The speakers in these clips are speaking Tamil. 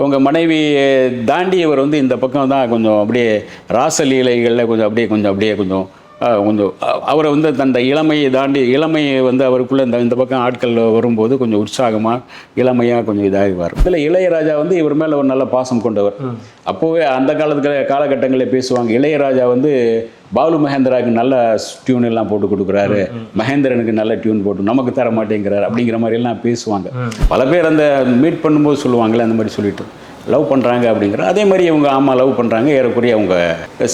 அவங்க மனைவி தாண்டி இவர் வந்து இந்த பக்கம் தான் கொஞ்சம் அப்படியே ராசலீலைகளில் கொஞ்சம் அவரை வந்து தந்த இளமையை தாண்டி இளமையை வந்து அவருக்குள்ளே இந்த பக்கம் ஆட்கள் வரும்போது கொஞ்சம் உற்சாகமாக இளமையாக கொஞ்சம் இதாகுவார். இதில் இளையராஜா வந்து இவர் மேலே ஒரு நல்ல பாசம் கொண்டவர். அப்போவே அந்த காலகட்டங்களில் பேசுவாங்க, இளையராஜா வந்து பாலு மகேந்திராவுக்கு நல்ல டியூன் எல்லாம் போட்டு கொடுக்குறாரு, மகேந்திரனுக்கு நல்ல டியூன் போட்டு நமக்கு தர மாட்டேங்கிறார் அப்படிங்கிற மாதிரி எல்லாம் பேசுவாங்க. பல பேர் அந்த மீட் பண்ணும்போது சொல்லுவாங்களே அந்த மாதிரி சொல்லிட்டு லவ் பண்ணுறாங்க அப்படிங்கிற அதே மாதிரி இவங்க ஆமாம் லவ் பண்ணுறாங்க, ஏறக்குறைய அவங்க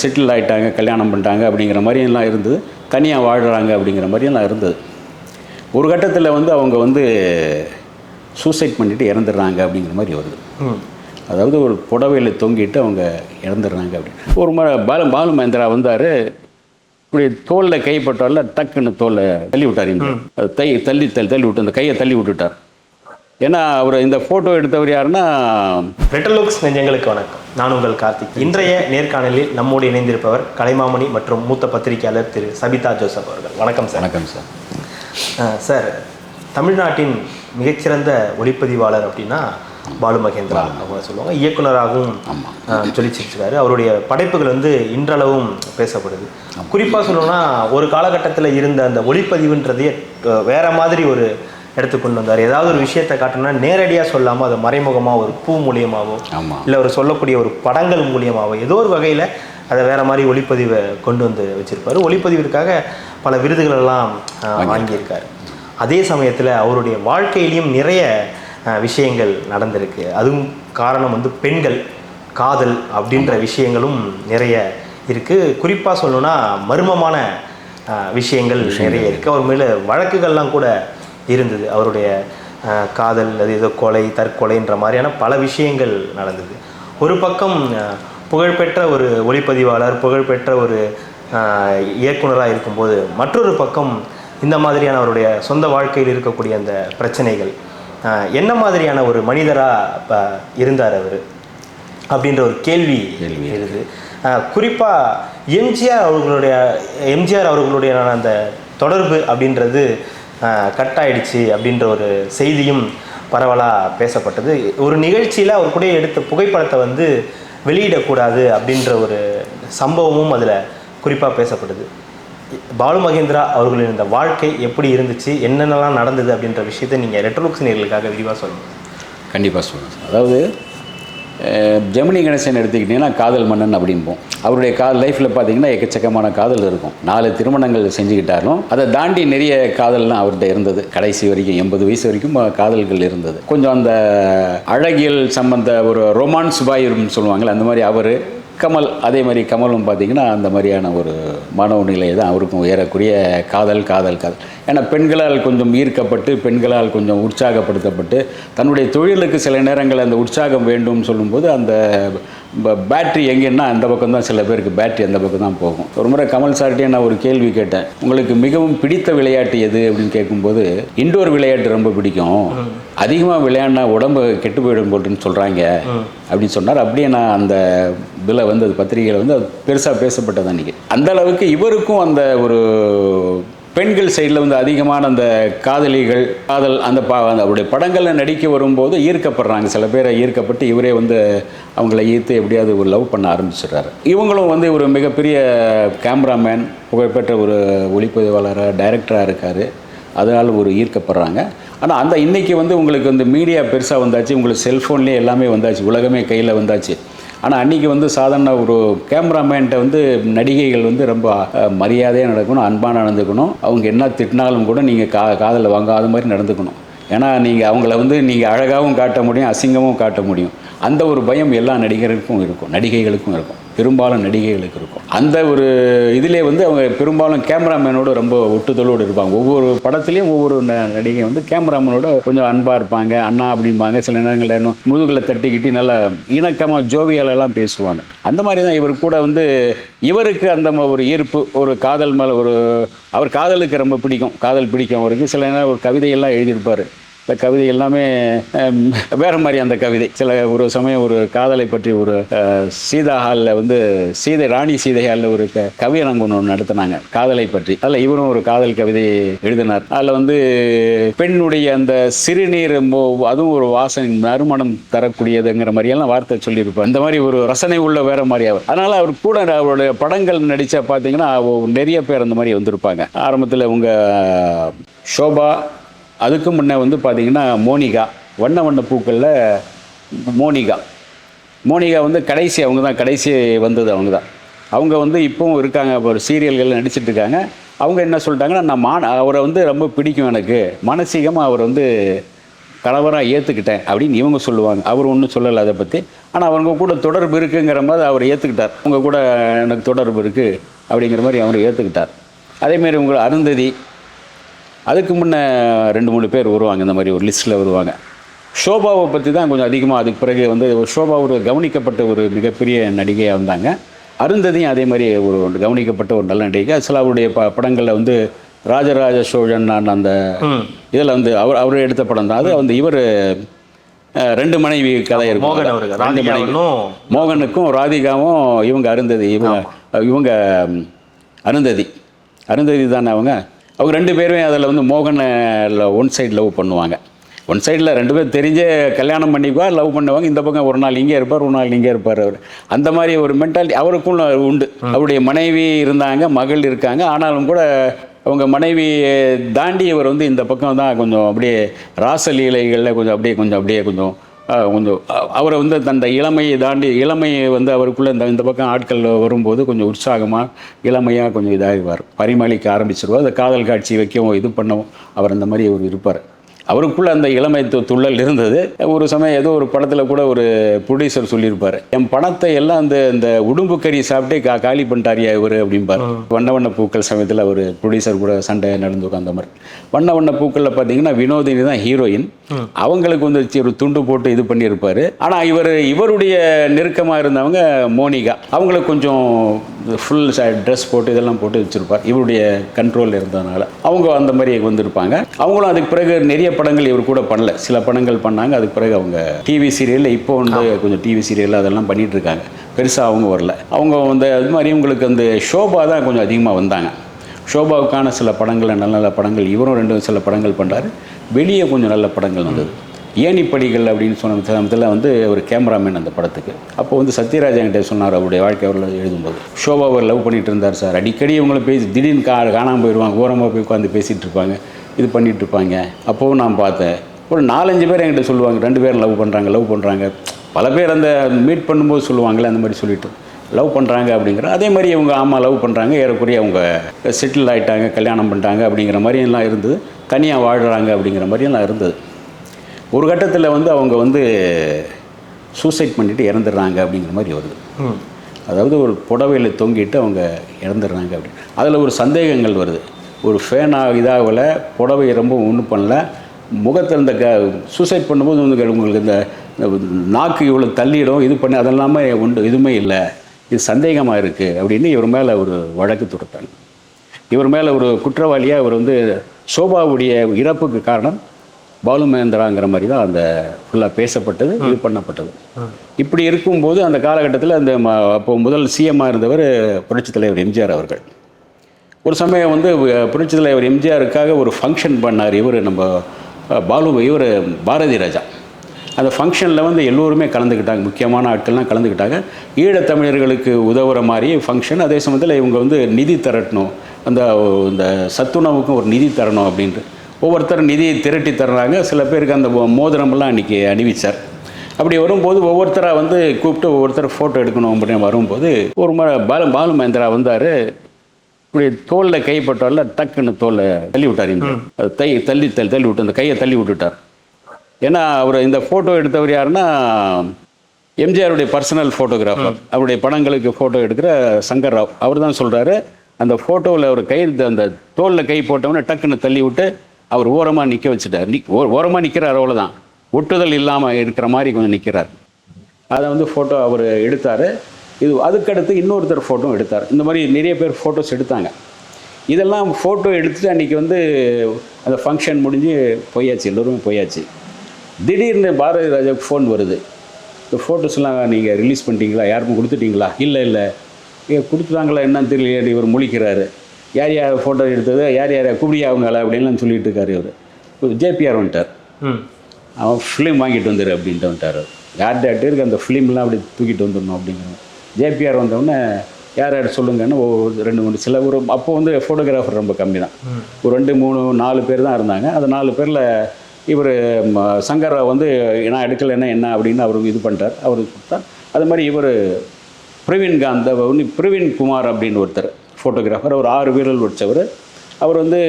செட்டில் ஆகிட்டாங்க, கல்யாணம் பண்ணிட்டாங்க அப்படிங்கிற மாதிரியெல்லாம் இருந்தது, தனியாக வாழ்கிறாங்க அப்படிங்கிற மாதிரியெல்லாம் இருந்தது. ஒரு கட்டத்தில் வந்து அவங்க வந்து சூசைட் பண்ணிவிட்டு இறந்துடுறாங்க அப்படிங்கிற மாதிரி வருது. அதாவது ஒரு புடவையில் தொங்கிட்டு அவங்க இறந்துடுறாங்க அப்படின்னு. ஒரு முறை பாலு மகேந்திரா வந்தார், இப்படி தோலில் கைப்பட்டால டக்குன்னு தோலை தள்ளி விட்டார். தள்ளி விட்டு அந்த கையை தள்ளி விட்டுட்டார். ஏன்னா அவர் இந்த ஃபோட்டோ எடுத்தவர் யாருன்னா, ரெட்டலுக்ஸ் நெஞ்சங்களுக்கு வணக்கம். நான் உங்கள் கார்த்திக். இன்றைய நேர்காணலில் நம்மோடு இணைந்திருப்பவர் கலைமாமணி மற்றும் மூத்த பத்திரிகையாளர் திரு சபிதா ஜோசப் அவர்கள். வணக்கம் சார். வணக்கம் சார். சார், தமிழ்நாட்டின் மிகச்சிறந்த ஒளிப்பதிவாளர் அப்படின்னா பாலு மகேந்திரா அவங்க சொல்லுவாங்க. இயக்குனராகவும் சொல்லிச்சிருக்காரு. அவருடைய படைப்புகள் வந்து இன்றளவும் பேசப்படுது. குறிப்பாக சொல்லணும்னா ஒரு காலகட்டத்தில் இருந்த அந்த ஒளிப்பதிவுன்றதே வேற மாதிரி ஒரு எடுத்து கொண்டு வந்தார். ஏதாவது ஒரு விஷயத்தை காட்டணும்னா நேரடியாக சொல்லாமல் அதை மறைமுகமாக ஒரு பூ மூலியமாகவோ இல்லை ஒரு சொல்லக்கூடிய ஒரு படங்கள் மூலியமாகவோ ஏதோ ஒரு வகையில் அதை வேறு மாதிரி ஒளிப்பதிவை கொண்டு வந்து வச்சுருப்பார். ஒளிப்பதிவிற்காக பல விருதுகளெல்லாம் வாங்கியிருக்காரு. அதே சமயத்தில் அவருடைய வாழ்க்கையிலையும் நிறைய விஷயங்கள் நடந்திருக்கு. அதுவும் காரணம் வந்து பெண்கள், காதல் அப்படின்ற விஷயங்களும் நிறைய இருக்குது. குறிப்பாக சொல்லணும்னா மர்மமான விஷயங்கள் நிறைய இருக்குது. அவர் மேலே வழக்குகள்லாம் கூட இருந்தது. அவருடைய காதல், அது ஏதோ கொலை, தற்கொலைன்ற மாதிரியான பல விஷயங்கள் நடந்தது. ஒரு பக்கம் புகழ்பெற்ற ஒரு ஒளிப்பதிவாளர், புகழ்பெற்ற ஒரு இயக்குனராக இருக்கும்போது, மற்றொரு பக்கம் இந்த மாதிரியான அவருடைய சொந்த வாழ்க்கையில் இருக்கக்கூடிய அந்த பிரச்சனைகள், என்ன மாதிரியான ஒரு மனிதராக இருந்தார் அவர் அப்படின்ற ஒரு கேள்வி இருக்குது. குறிப்பாக எம்ஜிஆர் அவர்களுடைய அந்த தொடர்பு அப்படின்றது கட் ஆயிடுச்சு அப்படின்ற ஒரு செய்தியும் பரவலாக பேசப்பட்டது. ஒரு நிகழ்ச்சியில் அவர் கூட எடுத்த புகைப்படத்தை வந்து வெளியிடக்கூடாது அப்படின்ற ஒரு சம்பவமும் அதில் குறிப்பாக பேசப்படுது. பாலு மகேந்திரா அவர்களின் இந்த வாழ்க்கை எப்படி இருந்துச்சு, என்னென்னலாம் நடந்தது அப்படின்ற விஷயத்தை நீங்கள் ரெட்டலுக்ஸ் நேயர்களுக்காக விரிவாக சொல்லுங்கள். கண்டிப்பாக சொல்லுங்கள். அதாவது ஜெமினி கணேசன் எடுத்துக்கிட்டிங்கன்னா காதல் மன்னன் அப்படிம்போம். அவருடைய லைஃப்பில் பார்த்தீங்கன்னா எக்கச்சக்கமான காதல் இருக்கும். 4 திருமணங்கள் செஞ்சுக்கிட்டாலும் அதை தாண்டி நிறைய காதல்லாம் அவர்கிட்ட இருந்தது. கடைசி வரைக்கும் 80 வயசு வரைக்கும் காதல்கள் இருந்தது. கொஞ்சம் அந்த அழகியல் சம்பந்த ஒரு ரொமான்ஸ் பாய்னு சொல்லுவாங்கள்ல, அந்த மாதிரி அவர் கமல், அதே மாதிரி கமலும் பார்த்திங்கன்னா அந்த மாதிரியான ஒரு மனோநிலை தான் அவருக்கும் ஏறக்குரிய காதல். ஏன்னா பெண்களால் கொஞ்சம் ஈர்க்கப்பட்டு, பெண்களால் கொஞ்சம் உற்சாகப்படுத்தப்பட்டு, தன்னுடைய தொழிலுக்கு சில நேரங்கள் அந்த உற்சாகம் வேண்டும் சொல்லும்போது அந்த பேட்ரி எங்கேன்னா அந்த பக்கம் தான், சில பேருக்கு பேட்ரி அந்த பக்கம் தான் போகும். ஒரு முறை கமல் சார்கிட்டே நான் ஒரு கேள்வி கேட்டேன், உங்களுக்கு மிகவும் பிடித்த விளையாட்டு எது அப்படின்னு கேட்கும்போது, இண்டோர் விளையாட்டு ரொம்ப பிடிக்கும், அதிகமாக விளையாடினா உடம்பு கெட்டு போயிடும் போட்டுன்னு சொல்கிறாங்க அப்படின்னு சொன்னார். அப்படியே நான் அந்த இதில் வந்து அது பத்திரிகையில் வந்து அது பெருசாக பேசப்பட்டது அன்றைக்கி. அந்த அளவுக்கு இவருக்கும் அந்த ஒரு பெண்கள் சைடில் வந்து அதிகமான அந்த காதல் அந்த அவருடைய படங்களில் நடிக்க வரும்போது ஈர்க்கப்படுறாங்க. சில பேரை ஈர்க்கப்பட்டு இவரே வந்து அவங்கள ஈர்த்து எப்படியாவது ஒரு லவ் பண்ண ஆரம்பிச்சிடுறாரு. இவங்களும் வந்து ஒரு மிகப்பெரிய கேமராமேன், புகழ்பெற்ற ஒரு ஒளிப்பதிவாளராக டைரக்டராக இருக்கார். அதனால் ஒரு ஈர்க்கப்படுறாங்க. ஆனால் அந்த இன்றைக்கி வந்து உங்களுக்கு வந்து மீடியா பெருசாக வந்தாச்சு, உங்களுக்கு செல்ஃபோன்லேயே எல்லாமே வந்தாச்சு, உலகமே கையில் வந்தாச்சு. ஆனால் அன்றைக்கி வந்து சாதாரண ஒரு கேமராமேன்ட்ட வந்து நடிகைகள் வந்து ரொம்ப மரியாதையாக நடக்கணும், அன்பாக நடந்துக்கணும். அவங்க என்ன திட்டினாலும் கூட நீங்கள் காதில் வாங்காத மாதிரி நடந்துக்கணும். ஏன்னா நீங்கள் அவங்கள வந்து நீங்கள் அழகாகவும் காட்ட முடியும், அசிங்கமும் காட்ட முடியும். அந்த ஒரு பயம் எல்லா நடிகர்களுக்கும் இருக்கும், நடிகைகளுக்கும் இருக்கும், பெரும்பாலும் நடிகைகளுக்கு இருக்கும். அந்த ஒரு இதிலே வந்து அவங்க பெரும்பாலும் கேமராமேனோடு ரொம்ப ஒட்டுதலோடு இருப்பாங்க. ஒவ்வொரு படத்துலேயும் ஒவ்வொரு நடிகை வந்து கேமராமேனோட கொஞ்சம் அன்பாக இருப்பாங்க, அண்ணா அப்படிம்பாங்க. சில நேரங்களில் இன்னும் முதுகில் தட்டிக்கிட்டு நல்லா இணக்கமாக ஜோவியாலெல்லாம் பேசுவாங்க. அந்த மாதிரி தான் இவர் கூட வந்து இவருக்கு அந்த ஒரு ஈர்ப்பு, ஒரு காதல் மேலே அவர் காதலுக்கு ரொம்ப பிடிக்கும், காதல் பிடிக்கும் அவருக்கு. சில நேரம் ஒரு கவிதையெல்லாம் எழுதியிருப்பார். இந்த கவிதை எல்லாமே வேறு மாதிரி. அந்த கவிதை சில ஒரு சமயம் ஒரு காதலை பற்றி ஒரு சீதா ஹாலில் வந்து ராணி சீதை ஹாலில் ஒரு கவியரங்கு ஒன்று நடத்தினாங்க காதலை பற்றி. அதில் இவரும் ஒரு காதல் கவிதை எழுதினார். அதில் வந்து பெண்ணுடைய அந்த சிறுநீர் அதுவும் ஒரு வாசனை நறுமணம் தரக்கூடியதுங்கிற மாதிரியெல்லாம் வார்த்தை சொல்லியிருப்பார். இந்த மாதிரி ஒரு ரசனை உள்ள வேற மாதிரி அவர். அதனால் அவர் கூட அவருடைய படங்கள் நடித்தா பார்த்தீங்கன்னா நிறைய பேர் அந்த மாதிரி வந்திருப்பாங்க. ஆரம்பத்தில் உங்கள் ஷோபா, அதுக்கு முன்னே வந்து பார்த்தீங்கன்னா மோனிகா, வண்ண வண்ண பூக்களில் மோனிகா வந்து கடைசி, அவங்க தான் கடைசி வந்தது. அவங்க வந்து இப்போவும் இருக்காங்க, ஒரு சீரியல்கள் நடிச்சிட்டு இருக்காங்க. அவங்க என்ன சொல்லிட்டாங்கன்னா, நான் அவரை வந்து ரொம்ப பிடிக்கும், எனக்கு மானசீகமாக அவர் வந்து கணவராக ஏற்றுக்கிட்டேன் அப்படின்னு இவங்க சொல்லுவாங்க. அவர் ஒன்றும் சொல்லலை அதை பற்றி. ஆனால் அவங்க கூட தொடர்பு இருக்குங்கிற மாதிரி அவர் ஏற்றுக்கிட்டார். அவங்க கூட எனக்கு தொடர்பு இருக்குது அப்படிங்கிற மாதிரி அவர் ஏற்றுக்கிட்டார். அதேமாரி உங்களை அருந்ததி, அதுக்கு முன்னே 2-3 பேர் வருவாங்க, இந்த மாதிரி ஒரு லிஸ்ட்டில் வருவாங்க. ஷோபாவை பற்றி தான் கொஞ்சம் அதிகமாக. அதுக்கு பிறகு வந்து ஷோபா ஒரு கவனிக்கப்பட்ட ஒரு மிகப்பெரிய நடிகையாக வந்தாங்க. அருந்ததியும் அதே மாதிரி ஒரு கவனிக்கப்பட்ட ஒரு நல்ல நடிகை. சில அவருடைய படங்களில் வந்து ராஜராஜ சோழன் அந்த இதில் வந்து அவர் எடுத்த படம் தான் அது. வந்து இவர் 2 மனைவி கதை இருக்கும். மோகனுக்கும் ராதிகாவும் இவங்க அருந்ததி, இவங்க அருந்ததி தானே அவங்க 2 பேருமே அதில் வந்து மோகனில் ஒன் சைடு லவ் பண்ணுவாங்க. ஒன் சைடில் 2 பேர் தெரிஞ்சே கல்யாணம் பண்ணிக்குவா, லவ் பண்ணுவாங்க. இந்த பக்கம் ஒரு நாள் இங்கே இருப்பார், ஒரு நாள் இங்கே இருப்பார். அவர் அந்த மாதிரி ஒரு மென்டாலிட்டி அவருக்கும் உண்டு. அவருடைய மனைவி இருந்தாங்க, மகள் இருக்காங்க. ஆனாலும் கூட அவங்க மனைவி தாண்டி இவர் வந்து இந்த பக்கம் தான் கொஞ்சம் அப்படியே ராசலீலைகளில் கொஞ்சம் அவரை வந்து தந்த இளமையை தாண்டி, இளமையை வந்து அவருக்குள்ளே இந்த பக்கம் ஆட்கள் வரும்போது கொஞ்சம் உற்சாகமாக இளமையாக கொஞ்சம் இதாகிவார், பரிமாளிக்க ஆரம்பிச்சிருவார். அந்த காதல் காட்சி வைக்கவும் இது பண்ணவும் அவர் அந்த மாதிரி ஒரு இருப்பார். அவருக்குள்ளே அந்த இளமை துள்ளல் இருந்தது. ஒரு சமயம் ஏதோ ஒரு படத்தில் கூட ஒரு ப்ரொடியூசர் சொல்லியிருப்பார், என் பணத்தை எல்லாம் இந்த உடும்பு கறி சாப்பிட்டே காலி பண்ணிட்டாரியா இவர் அப்படிம்பார். வண்ண வண்ண பூக்கள் சமயத்தில் ஒரு ப்ரொடியூசர் கூட சண்டை நடந்துக்கும். அந்த மாதிரி வண்ண வண்ண பூக்களில் பார்த்தீங்கன்னா வினோதினி தான் ஹீரோயின். அவங்களுக்கு வந்து ஒரு துண்டு போட்டு இது பண்ணியிருப்பார். ஆனால் இவருடைய நெருக்கமாக இருந்தவங்க மோனிகா, அவங்களுக்கு கொஞ்சம் ஃபுல் ட்ரெஸ் போட்டு இதெல்லாம் போட்டு வச்சுருப்பார். இவருடைய கண்ட்ரோலில் இருந்ததுனால அவங்க அந்த மாதிரி வந்திருப்பாங்க. அவங்களும் அதுக்கு பிறகு நிறைய படங்கள் இவர் கூட பண்ணல, சில படங்கள் பண்ணாங்க. அதுக்கு பிறகு அவங்க டிவி சீரியலில் இப்போ வந்து கொஞ்சம் டிவி சீரியலில் அதெல்லாம் பண்ணிகிட்டு இருக்காங்க. பெருசாக அவங்க வரல. அவங்க வந்து அது மாதிரி உங்களுக்கு அந்த ஷோபா தான் கொஞ்சம் அதிகமாக வந்தாங்க. ஷோபாவுக்கான சில படங்கள், நல்ல நல்ல படங்கள் இவரும் சில படங்கள் பண்ணுறாரு. வெளியே கொஞ்சம் நல்ல படங்கள் வந்தது. ஏணிப்படிகள் அப்படின்னு சொன்ன சமயத்தில் வந்து ஒரு கேமராமேன் அந்த படத்துக்கு. அப்போ வந்து சத்யராஜ் என்கிட்ட சொன்னார், அவருடைய வாழ்க்கை அவரில் எழுதும்போது, ஷோபாவை லவ் பண்ணிகிட்டு இருந்தார் சார். அடிக்கடி இவங்களை பேசி திடீர்னு காணாமல் போயிடுவாங்க, ஓரமாக போய் உட்காந்து பேசிகிட்டு இருப்பாங்க, இது பண்ணிகிட்டு இருப்பாங்க. அப்போவும் நான் பார்த்தேன், ஒரு 4-5 பேர் என்கிட்ட சொல்லுவாங்க, 2 பேர் லவ் பண்ணுறாங்க. பல பேர் அந்த மீட் பண்ணும்போது சொல்லுவாங்களே, அந்த மாதிரி சொல்லிட்டு லவ் பண்ணுறாங்க அப்படிங்கிற. அதே மாதிரி இவங்க ஆமாம் லவ் பண்ணுறாங்க, ஏறக்குறைய அவங்க செட்டில் ஆகிட்டாங்க, கல்யாணம் பண்ணிட்டாங்க அப்படிங்கிற மாதிரியெல்லாம் இருந்தது. தனியாக வாழ்கிறாங்க அப்படிங்கிற மாதிரியெல்லாம் இருந்தது. ஒரு கட்டத்தில் வந்து அவங்க வந்து சூசைட் பண்ணிவிட்டு இறந்துடுறாங்க அப்படிங்கிற மாதிரி வருது. அதாவது ஒரு புடவையில் தொங்கிட்டு அவங்க இறந்துடுறாங்க அப்படி. அதில் ஒரு சந்தேகங்கள் வருது. ஒரு ஃபேனாக இதாகல, புடவை ரொம்ப ஒன்றும் பண்ணல, முகத்தில் இந்த சூசைட் பண்ணும்போது வந்து உங்களுக்கு இந்த நாக்கு இவ்வளோ தள்ளிடும், இது பண்ணி அதெல்லாமே ஒன்று எதுவுமே இல்லை, இது சந்தேகமாக இருக்குது அப்படின்னு இவர் மேலே ஒரு வழக்கு தொடுத்தாங்க. இவர் மேலே ஒரு குற்றவாளியாக இவர் வந்து ஷோபாவுடைய இறப்புக்கு காரணம் பாலு மகேந்திராங்கிற மாதிரி தான் அந்த ஃபுல்லாக பேசப்பட்டது, இது பண்ணப்பட்டது. இப்படி இருக்கும்போது அந்த காலகட்டத்தில் அந்த அப்போ முதல் சிஎம்மாக இருந்தவர் புரட்சித் தலைவர் எம்ஜிஆர் அவர்கள். ஒரு சமயம் வந்து புரட்சித் தலைவர் எம்ஜிஆருக்காக ஒரு ஃபங்க்ஷன் பண்ணார் நம்ம பாரதி ராஜா. அந்த ஃபங்க்ஷனில் வந்து எல்லோருமே கலந்துக்கிட்டாங்க, முக்கியமான ஆட்கள்லாம் கலந்துக்கிட்டாங்க. ஈழத்தமிழர்களுக்கு உதவுற மாதிரி ஃபங்க்ஷன். அதே சமயத்தில் இவங்க வந்து நிதி திரட்டணும், இந்த சத்துணவுக்கும் ஒரு நிதி தரணும் அப்படின்ட்டு ஒவ்வொருத்தரும் நிதியை திரட்டி தர்றாங்க. சில பேருக்கு அந்த மோதிரமெல்லாம் அன்றைக்கி அணிவிச்சார். அப்படி வரும்போது ஒவ்வொருத்தராக வந்து கூப்பிட்டு ஒவ்வொருத்தர் ஃபோட்டோ எடுக்கணும் அப்படின்னு வரும்போது ஒரு முறை பாலு மகேந்திரா வந்தார். இப்படி தோலில் கைப்பட்டால டக்குன்னு தோலை தள்ளி விட்டார். தள்ளி விட்டு அந்த கையை தள்ளி விட்டுட்டார். ஏன்னா அவர் இந்த ஃபோட்டோ எடுத்தவர் யாருன்னா எம்ஜிஆருடைய பர்சனல் ஃபோட்டோகிராஃபர், அவருடைய படங்களுக்கு ஃபோட்டோ எடுக்கிற சங்கர் ராவ். அவர் தான் சொல்கிறாரு, அந்த ஃபோட்டோவில் அவர் அந்த தோலில் கை போட்டவொன்னே டக்குன்னு தள்ளி விட்டு அவர் ஓரமாக நிற்க வச்சுட்டார். ஓரமாக நிற்கிறார், அவ்வளோதான், ஒட்டுதல் இல்லாமல் இருக்கிற மாதிரி கொஞ்சம் நிற்கிறார். அதை வந்து ஃபோட்டோ அவர் எடுத்தார். அதுக்கடுத்து இன்னொருத்தர் ஃபோட்டோ எடுத்தார். இந்த மாதிரி நிறைய பேர் ஃபோட்டோஸ் எடுத்தாங்க. இதெல்லாம் ஃபோட்டோ எடுத்துகிட்டு அன்றைக்கி வந்து அந்த ஃபங்க்ஷன் முடிஞ்சு போயாச்சு, எல்லோருமே போயாச்சு. திடீர்னு பாரதி ராஜாவுக்கு ஃபோன் வருது. இந்த ஃபோட்டோஸ்லாம் நீங்கள் ரிலீஸ் பண்ணிட்டீங்களா, யாருக்கும் கொடுத்துட்டீங்களா? இல்லை கொடுத்துட்டாங்களா என்னன்னு தெரியல. இவர் முழிக்கிறாரு. யார் யார் ஃபோட்டோ எடுத்தது, யார் யார் கூப்பிடியா அவங்கள அப்படின்லாம் சொல்லிட்டு இருக்காரு. இவர் ஜேபிஆர் வந்துட்டார். அவன் ஃபிலிம் வாங்கிட்டு வந்துரு அப்படின்ட்டு வந்துட்டார். யார்கிட்ட இருக்கு அந்த ஃபிலிம்லாம் அப்படி தூக்கிட்டு வந்துடணும் அப்படிங்கிறோம். ஜேபிஆர் வந்தவுடனே யார் யார் சொல்லுங்கன்னு ஒரு 2-3 சில ஒரு அப்போ வந்து ஃபோட்டோகிராஃபர் ரொம்ப கம்மி தான். ஒரு 2-3-4 பேர் தான் இருந்தாங்க. அந்த 4 பேரில் இவர் சங்கர் வந்து நான் எடுக்கலைன்னா என்ன அப்படின்னு அவருக்கு இது பண்ணிட்டார். அவர் கொடுத்தா அது மாதிரி இவர் பிரவீன் குமார் அப்படின்னு ஒருத்தர் ஃபோட்டோகிராஃபர். அவர் 6 வீரல் வச்சவர். அவர் வந்து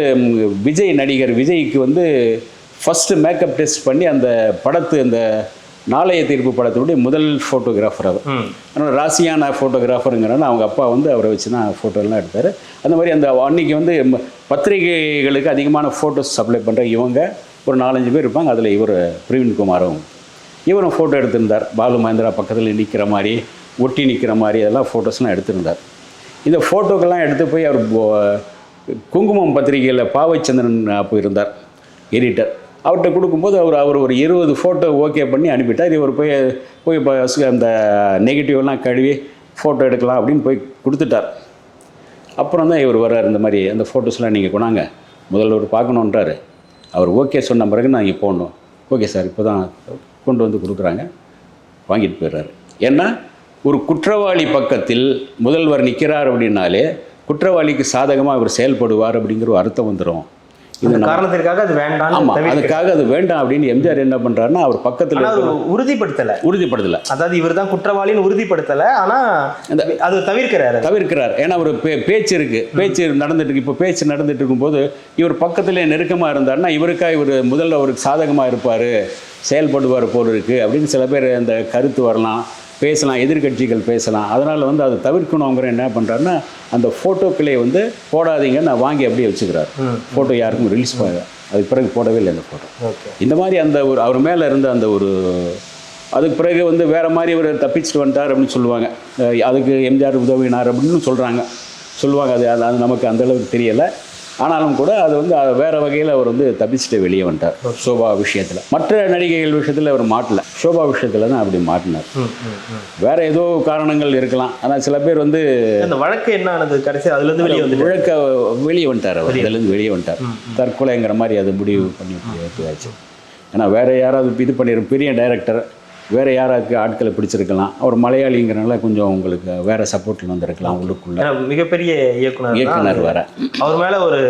நடிகர் விஜய்க்கு வந்து ஃபஸ்ட்டு மேக்கப் டெஸ்ட் பண்ணி அந்த அந்த நாளைய தீர்ப்பு படத்தினுடைய முதல் ஃபோட்டோகிராஃபர் அவர். அதனால் ராசியான ஃபோட்டோகிராஃபருங்கிறனால அவங்க அப்பா வந்து அவரை வச்சு தான் ஃபோட்டோலாம் எடுத்தார். அந்த மாதிரி அந்த அன்றைக்கி வந்து பத்திரிகைகளுக்கு அதிகமான ஃபோட்டோஸ் சப்ளை பண்ணுற இவங்க ஒரு 4-5 பேர் இருப்பாங்க. அதில் இவர் பிரவீன்குமாரும் இவரும் ஃபோட்டோ எடுத்திருந்தார். பாலு மகேந்திரா பக்கத்தில் நிற்கிற மாதிரி, ஒட்டி நிற்கிற மாதிரி அதெல்லாம் ஃபோட்டோஸ்லாம் எடுத்திருந்தார். இந்த ஃபோட்டோக்கெல்லாம் எடுத்து போய் அவர் குங்குமம் பத்திரிகையில் பாவைச்சந்திரன் அப்போ இருந்தார் எடிட்டர். அவர்கிட்ட கொடுக்கும்போது அவர் ஒரு 20 ஃபோட்டோ ஓகே பண்ணி அனுப்பிட்டார். இவர் போய் அந்த நெகட்டிவ்லாம் கழுவி ஃபோட்டோ எடுக்கலாம் அப்படின்னு போய் கொடுத்துட்டார். அப்புறம் தான் இவர் வர்றார். இந்த மாதிரி அந்த ஃபோட்டோஸ்லாம் நீங்கள் கொண்டாங்க, முதல்வர் பார்க்கணுன்றாரு. அவர் ஓகே சொன்ன பிறகு நான் இங்கே போகணும். ஓகே சார், இப்போ தான் கொண்டு வந்து கொடுக்குறாங்க. வாங்கிட்டு போயிடுறாரு. ஏன்னா ஒரு குற்றவாளி பக்கத்தில் முதல்வர் நிற்கிறார் அப்படின்னாலே குற்றவாளிக்கு சாதகமாக அவர் செயல்படுவார் அப்படிங்கிற ஒரு அர்த்தம் வந்துடும். இந்த காரணத்திற்காக அது வேண்டாம். ஆமாம், அதுக்காக அது வேண்டாம் அப்படின்னு எம்ஜிஆர் என்ன பண்ணுறாருன்னா அவர் பக்கத்தில் உறுதிப்படுத்தலை. அதாவது இவர் தான் குற்றவாளின்னு உறுதிப்படுத்தலை, ஆனால் அது தவிர்க்கிறார். ஏன்னா ஒரு பேச்சு இருக்குது, பேச்சு நடந்துட்டு இருக்கு. இப்போ பேச்சு நடந்துட்டு இருக்கும்போது இவர் பக்கத்தில் நெருக்கமாக இருந்தாருன்னா இவர் முதல்ல அவருக்கு சாதகமாக இருப்பார், செயல்படுவார் போல் இருக்குது அப்படின்னு சில பேர் அந்த கருத்து வரலாம், பேசலாம், எதிர்கட்சிகள் பேசலாம். அதனால் வந்து அதை தவிர்க்கணுங்கிற என்ன பண்ணுறாருன்னா அந்த ஃபோட்டோக்களை வந்து போடாதீங்க, நான் வாங்கி அப்படியே வச்சுக்கிறார். ஃபோட்டோ யாருக்கும் ரிலீஸ் பண்ண அதுக்கு பிறகு போடவே இல்லை அந்த ஃபோட்டோ. இந்த மாதிரி அந்த ஒரு அவர் மேலே இருந்த அந்த ஒரு அதுக்கு பிறகு வந்து வேறு மாதிரி இவர் தப்பிச்சுட்டு வந்துட்டார் அப்படின்னு சொல்லுவாங்க. அதுக்கு எம்ஜிஆர் உதவினார் அப்படின்னு சொல்லுவாங்க. அது நமக்கு அந்தளவுக்கு தெரியலை. ஆனாலும் கூட அது வந்து வேறு வகையில் அவர் வந்து தப்பிச்சுட்டு வெளியே வந்துட்டார். சோபா விஷயத்தில், மற்ற நடிகைகள் விஷயத்தில் அவர் மாட்டலை. சோபா விஷயத்தில் தான் அப்படி மாட்டினார். வேறு ஏதோ காரணங்கள் இருக்கலாம். ஆனால் சில பேர் வந்து அந்த வழக்கு என்ன ஆனது, கடைசி அதுலேருந்து வெளியே வந்துட்டார். அவர் இதுலேருந்து வெளியே வந்துட்டார். தற்கொலைங்கிற மாதிரி அதை முடிவு பண்ணி ஆச்சு. ஏன்னா வேறு யாராவது இது பண்ணிடும், பெரிய டைரக்டர் வேறு யாராருக்கு ஆட்களை பிடிச்சிருக்கலாம். அவர் மலையாளிங்கிறனால கொஞ்சம் உங்களுக்கு வேறு சப்போர்ட்டில் வந்திருக்கலாம். உள்ளுக்குள்ள மிகப்பெரிய இயக்குனர் வேற அவர் மேலே ஒரு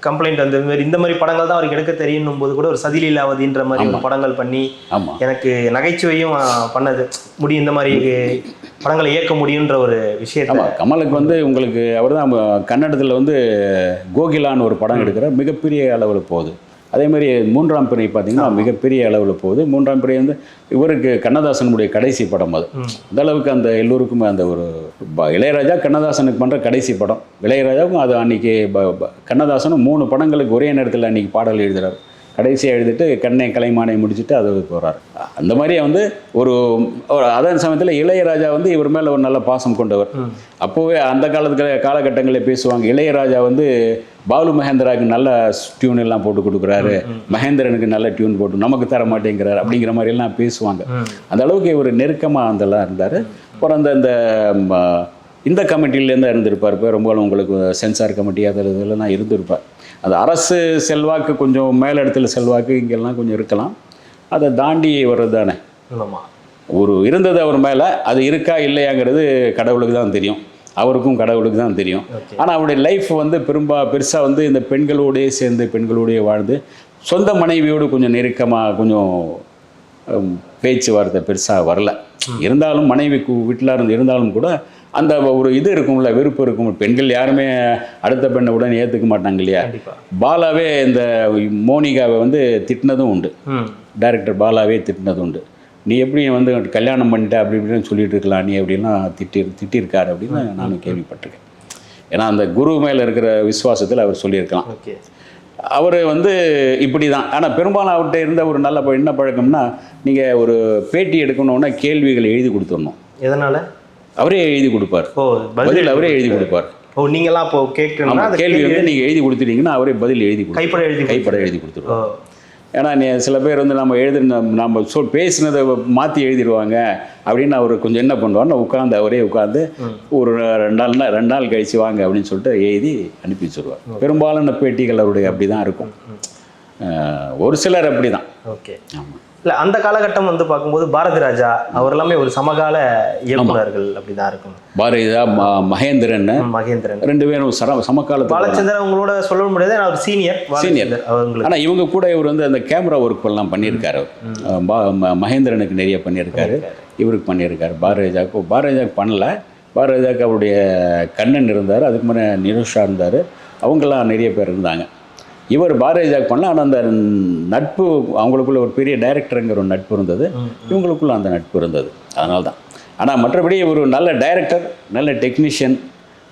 கம்ப்ளைண்ட் அந்த மாதிரி இந்த மாதிரி படங்கள் தான் அவருக்கு எடுக்க தெரியும் போது கூட ஒரு சதிலீலாவதின்ற மாதிரி ஒரு படங்கள் பண்ணி எனக்கு நகைச்சுவையும் பண்ணது முடியும், இந்த மாதிரி படங்களை இயக்க முடியுன்ற ஒரு விஷயத்தை. கமலுக்கு வந்து உங்களுக்கு அவர் தான் கன்னடத்தில் வந்து கோகிலான்னு ஒரு படம் எடுக்கிற மிகப்பெரிய அளவில் போகுது. அதே மாதிரி 3ஆம் பிறை பார்த்தீங்கன்னா மிகப்பெரிய அளவில் போகுது. 3ஆம் பிறை வந்து இவருக்கு கண்ணதாசனுடைய கடைசி படம். அது அந்த அளவுக்கு அந்த எல்லோருக்குமே அந்த ஒரு இளையராஜா கண்ணதாசனுக்கு பண்ணுற கடைசி படம். இளையராஜாவுக்கும் அது அன்றைக்கி கண்ணதாசனும் 3 படங்களுக்கு ஒரே நேரத்தில் அன்றைக்கி பாடல் எழுதுகிறார். கடைசியாக எழுதிட்டு கண்ணை கலைமானை முடிச்சுட்டு அது போகிறார். அந்த மாதிரியே வந்து ஒரு அதே சமயத்தில் இளையராஜா வந்து இவர் மேலே ஒரு நல்ல பாசம் கொண்டவர். அப்போவே அந்த காலகட்டங்களில் பேசுவாங்க, இளையராஜா வந்து பாலு மகேந்திராவுக்கு நல்ல டியூன் எல்லாம் போட்டு கொடுக்குறாரு, மகேந்திரனுக்கு நல்ல டியூன் போட்டு நமக்கு தர மாட்டேங்கிறார் அப்படிங்கிற மாதிரி எல்லாம் பேசுவாங்க. அந்த அளவுக்கு இவர் நெருக்கமாக அதெல்லாம் இருந்தார். அப்புறம் இந்த கமிட்டிலேருந்து இருந்திருப்பார். பெரும்பாலும் உங்களுக்கு சென்சார் கமிட்டி அதெல்லாம் இருந்திருப்பார். அது அரசு செல்வாக்கு கொஞ்சம் மேலிடத்தில் செல்வாக்கு இங்கெல்லாம் கொஞ்சம் இருக்கலாம். அதை தாண்டி வர்றது தானே ஒரு இருந்தது அவர் மேலே. அது இருக்கா இல்லையாங்கிறது கடவுளுக்கு தான் தெரியும், அவருக்கும் கடவுளுக்கு தான் தெரியும். ஆனால் அவருடைய லைஃப் வந்து பெருசாக வந்து இந்த பெண்களோடையே சேர்ந்து பெண்களோடையே வாழ்ந்து சொந்த மனைவியோடு கொஞ்சம் நெருக்கமாக கொஞ்சம் பேச்சுவார்த்தை பெருசாக வரல. இருந்தாலும் மனைவிக்கு வீட்டில் இருந்தாலும் கூட அந்த ஒரு இது இருக்கும்ல, வெறுப்பு இருக்கும். பெண்கள் யாருமே அடுத்த பெண்ணை உடனே ஏற்றுக்க மாட்டாங்க இல்லையா. பாலாவே இந்த மோனிகாவை வந்து திட்டினதும் உண்டு. டைரக்டர் பாலாவே திட்டினதும் உண்டு. நீ எப்படி வந்து கல்யாணம் பண்ணிட்ட அப்படி இப்படின்னு சொல்லிட்டு இருக்கலாம், நீ அப்படின்லாம் திட்டிருக்காரு அப்படின்னு நானும் கேள்விப்பட்டிருக்கேன். ஏன்னா அந்த குரு மேலே இருக்கிற விசுவாசத்தில் அவர் சொல்லியிருக்கலாம். அவர் வந்து இப்படி தான். ஆனால் பெரும்பாலும் அவர்கிட்ட இருந்த ஒரு நல்ல என்ன பழக்கம்னா, நீங்கள் ஒரு பேட்டி எடுக்கணுன்னா கேள்விகளை எழுதி கொடுத்துடணும். எதனால்? அவரே எழுதி கொடுப்பார், பதில் அவரே எழுதி கொடுப்பார். ஓ நீங்களாம் இப்போ கேட்கணும்னா அந்த கேள்வி வந்து நீங்கள் எழுதி கொடுத்துட்டீங்கன்னா அவரே பதில் எழுதி கைப்பட எழுதி கொடுத்துருவோம். ஏன்னா சில பேர் வந்து நம்ம நம்ம பேசினதை மாற்றி எழுதிடுவாங்க அப்படின்னு அவர் கொஞ்சம் என்ன பண்ணுவார்னா அவரே உட்காந்து ஒரு 2 நாள் கழிச்சு வாங்க அப்படின்னு சொல்லிட்டு எழுதி அனுப்பி வச்சுருவார். பெரும்பாலான பேட்டிகள் அவருடைய அப்படி தான் இருக்கும். ஒரு சிலர் அப்படி தான். ஓகே. ஆமாம். இல்லை அந்த காலகட்டம் வந்து பார்க்கும்போது பாரதி ராஜா அவர் எல்லாமே ஒரு சமகால இயக்குநர்கள் அப்படி தான் இருக்கும். பாரதிதா மகேந்திரன் 2 பேரும் சமகாலத்தில். பாலச்சந்திரன் உங்களோட சொல்ல முடியாது, அவர் சீனியர். ஆனால் இவங்க கூட இவர் வந்து அந்த கேமரா ஒர்க் எல்லாம் பண்ணியிருக்காரு. மகேந்திரனுக்கு நிறைய பண்ணியிருக்காரு, இவருக்கு பண்ணியிருக்காரு. பாரதிராஜாவுக்கு பண்ணல. பாரதிராஜாவுக்கு அவருடைய கண்ணன் இருந்தார், அதுக்கு முன்னே நிருஷா இருந்தார், அவங்கெல்லாம் நிறைய பேர் இருந்தாங்க. இவர் பாரதிராஜாவுக்கு பண்ணல. ஆனால் அந்த நட்பு அவங்களுக்குள்ள ஒரு பெரிய டைரக்டருங்கிற ஒரு நட்பு இருந்தது, இவங்களுக்குள்ள அந்த நட்பு இருந்தது. அதனால தான். ஆனால் மற்றபடி ஒரு நல்ல டைரக்டர், நல்ல டெக்னீஷியன்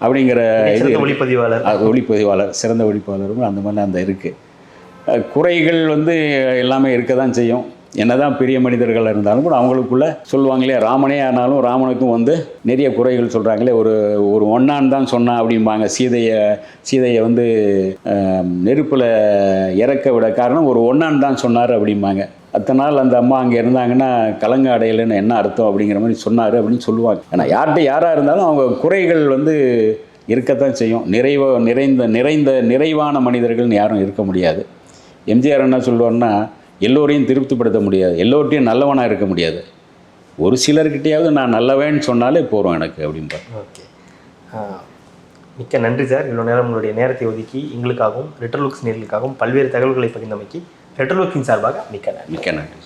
அப்படிங்கிற இது ஒளிப்பதிவாளர், சிறந்த ஒளிப்பதிவாளரும் அந்த மாதிரிலாம் அந்த இருக்குது. குறைகள் வந்து எல்லாமே இருக்க தான் செய்யும். என்னதான் பெரிய மனிதர்கள் இருந்தாலும் கூட அவங்களுக்குள்ள சொல்லுவாங்களே, ராமனே ஆனாலும் ராமனுக்கும் வந்து நிறைய குறைகள் சொல்கிறாங்களே. ஒரு ஒன்னான் தான் சொன்னான் அப்படிம்பாங்க. சீதையை வந்து நெருப்பில் இறக்க விட காரணம் ஒரு ஒன்னான் தான் சொன்னார் அப்படிம்பாங்க. அத்தனை நாள் அந்த அம்மா அங்கே இருந்தாங்கன்னா கலங்க அடையலைன்னு என்ன அர்த்தம் அப்படிங்கிற மாதிரி சொன்னார் அப்படின்னு சொல்லுவாங்க. ஏன்னா யாராக இருந்தாலும் அவங்க குறைகள் வந்து இருக்கத்தான் செய்யும். நிறைவான மனிதர்கள்னு யாரும் இருக்க முடியாது. எம்ஜிஆர் என்ன சொல்லுவார்னா, எல்லோரையும் திருப்திப்படுத்த முடியாது, எல்லோர்ட்டையும் நல்லவனாக இருக்க முடியாது, ஒரு சிலர்கிட்டையாவது நான் நல்லவேன்னு சொன்னாலே போகிறோம் எனக்கு அப்படின்பார். ஓகே. மிக்க நன்றி சார். இவ்வளோ நேரம் உங்களுடைய நேரத்தை ஒதுக்கி எங்களுக்காகவும் ரெட்ரோலுக்ஸ் நேர்களுக்காகவும் பல்வேறு தகவல்களை பகிர்ந்தமைக்கு ரெட்ரோலுக்ஸின் சார்பாக மிக்க நன்றி.